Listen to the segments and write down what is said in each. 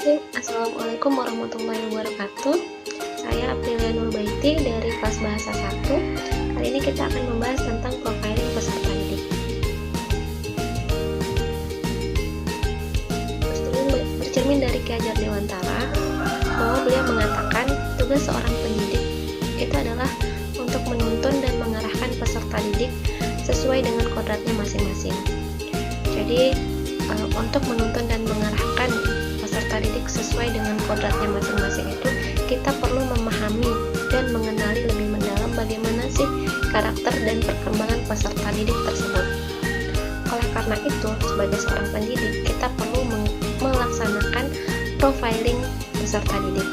Assalamualaikum warahmatullahi wabarakatuh. Saya Aprilia Nurbaiti dari kelas Bahasa 1. Kali ini kita akan membahas tentang profiling peserta didik. Bercermin dari Ki Hajar Dewantara bahwa beliau mengatakan tugas seorang pendidik itu adalah untuk menuntun dan mengarahkan peserta didik sesuai dengan kodratnya masing-masing. Jadi untuk menuntun dan mengarahkan peserta didik sesuai dengan kodratnya masing-masing itu kita perlu memahami dan mengenali lebih mendalam bagaimana sih karakter dan perkembangan peserta didik tersebut. Oleh karena itu, sebagai seorang pendidik, kita perlu melaksanakan profiling peserta didik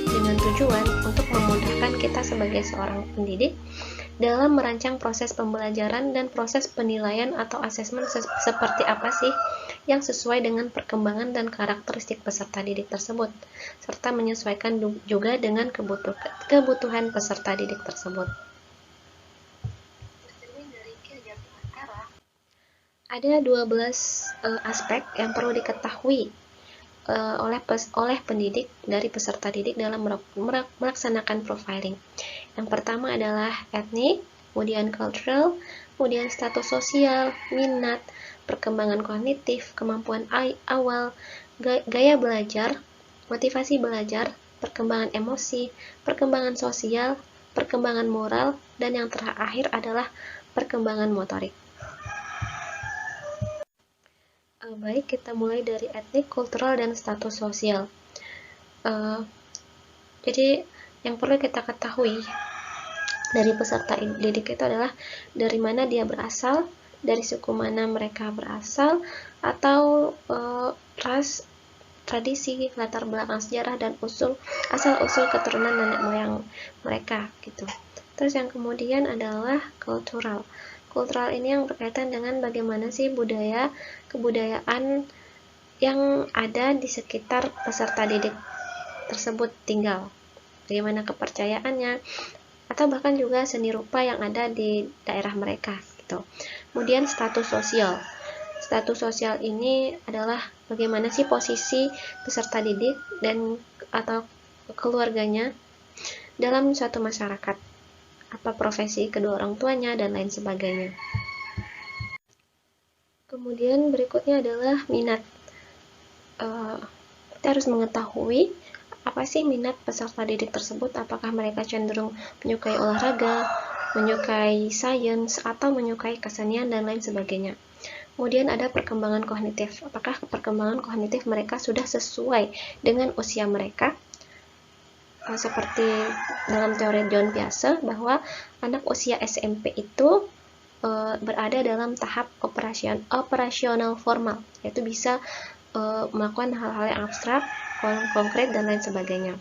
dengan tujuan untuk memudahkan kita sebagai seorang pendidik dalam merancang proses pembelajaran dan proses penilaian atau asesmen seperti apa sih yang sesuai dengan perkembangan dan karakteristik peserta didik tersebut, serta menyesuaikan juga dengan kebutuhan peserta didik tersebut. Ada 12 aspek yang perlu diketahui oleh pendidik dari peserta didik dalam melaksanakan profiling. Yang pertama adalah etnik, kemudian cultural, kemudian status sosial, minat, perkembangan kognitif, kemampuan awal, gaya belajar, motivasi belajar, perkembangan emosi, perkembangan sosial, perkembangan moral, dan yang terakhir adalah perkembangan motorik. Baik, kita mulai dari etnik, kultural, dan status sosial. Jadi yang perlu kita ketahui dari peserta didik itu adalah dari mana dia berasal, dari suku mana mereka berasal, atau ras, tradisi, latar belakang sejarah, dan asal-usul keturunan nenek moyang mereka gitu. Terus yang kemudian adalah kultural. Kultural ini yang berkaitan dengan bagaimana sih kebudayaan yang ada di sekitar peserta didik tersebut tinggal, bagaimana kepercayaannya, atau bahkan juga seni rupa yang ada di daerah mereka gitu. Kemudian status sosial. Status sosial ini adalah bagaimana sih posisi peserta didik dan atau keluarganya dalam suatu masyarakat, apa profesi kedua orang tuanya, dan lain sebagainya. Kemudian berikutnya adalah minat. Kita harus mengetahui apa sih minat peserta didik tersebut, apakah mereka cenderung menyukai olahraga, menyukai sains, atau menyukai kesenian, dan lain sebagainya. Kemudian ada perkembangan kognitif, apakah perkembangan kognitif mereka sudah sesuai dengan usia mereka, seperti dalam teori John Piaget bahwa anak usia SMP itu berada dalam tahap operasional formal, yaitu bisa melakukan hal-hal yang abstrak, konkret, dan lain sebagainya.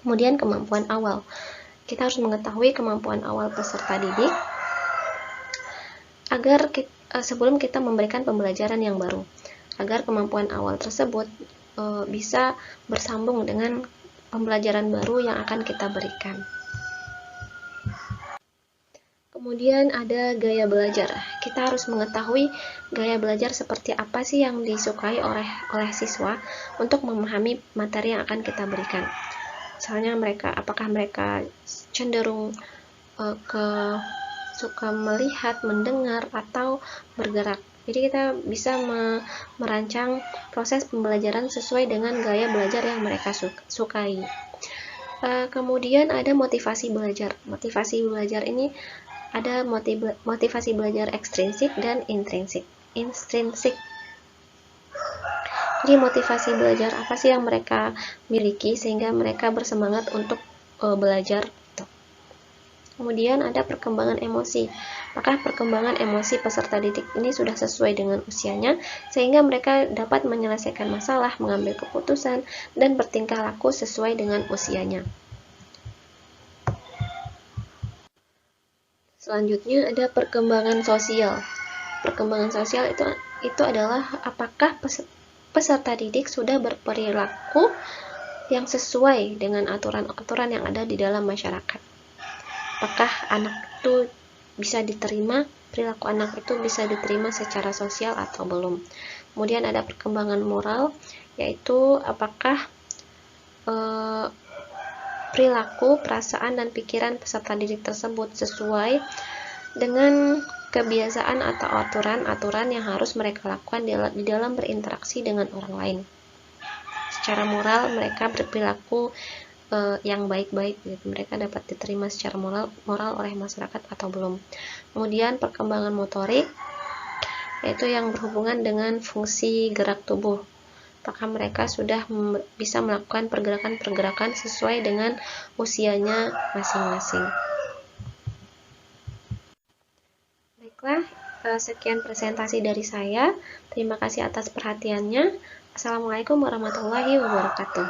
Kemudian kemampuan awal. Kita harus mengetahui kemampuan awal peserta didik agar sebelum kita memberikan pembelajaran yang baru, agar kemampuan awal tersebut bisa bersambung dengan pembelajaran baru yang akan kita berikan. Kemudian ada gaya belajar. Kita harus mengetahui gaya belajar seperti apa sih yang disukai oleh siswa untuk memahami materi yang akan kita berikan. Misalnya apakah mereka cenderung suka melihat, mendengar, atau bergerak. Jadi kita bisa merancang proses pembelajaran sesuai dengan gaya belajar yang mereka sukai. Kemudian ada motivasi belajar. Motivasi belajar ini ada motivasi belajar ekstrinsik dan intrinsik. Jadi motivasi belajar apa sih yang mereka miliki sehingga mereka bersemangat untuk belajar. Kemudian ada perkembangan emosi. Apakah perkembangan emosi peserta didik ini sudah sesuai dengan usianya sehingga mereka dapat menyelesaikan masalah, mengambil keputusan, dan bertingkah laku sesuai dengan usianya. Selanjutnya ada perkembangan sosial. Perkembangan sosial itu adalah apakah peserta didik sudah berperilaku yang sesuai dengan aturan-aturan yang ada di dalam masyarakat. Apakah anak itu bisa diterima perilaku anak itu bisa diterima secara sosial atau belum. Kemudian ada perkembangan moral, yaitu apakah perilaku, perasaan, dan pikiran peserta didik tersebut sesuai dengan kebiasaan atau aturan-aturan yang harus mereka lakukan di dalam berinteraksi dengan orang lain. Secara moral mereka berperilaku yang baik-baik, gitu. Mereka dapat diterima secara moral oleh masyarakat atau belum. Kemudian perkembangan motorik, yaitu yang berhubungan dengan fungsi gerak tubuh. Apakah mereka sudah bisa melakukan pergerakan-pergerakan sesuai dengan usianya masing-masing. Baiklah, sekian presentasi dari saya. Terima kasih atas perhatiannya. Assalamualaikum warahmatullahi wabarakatuh.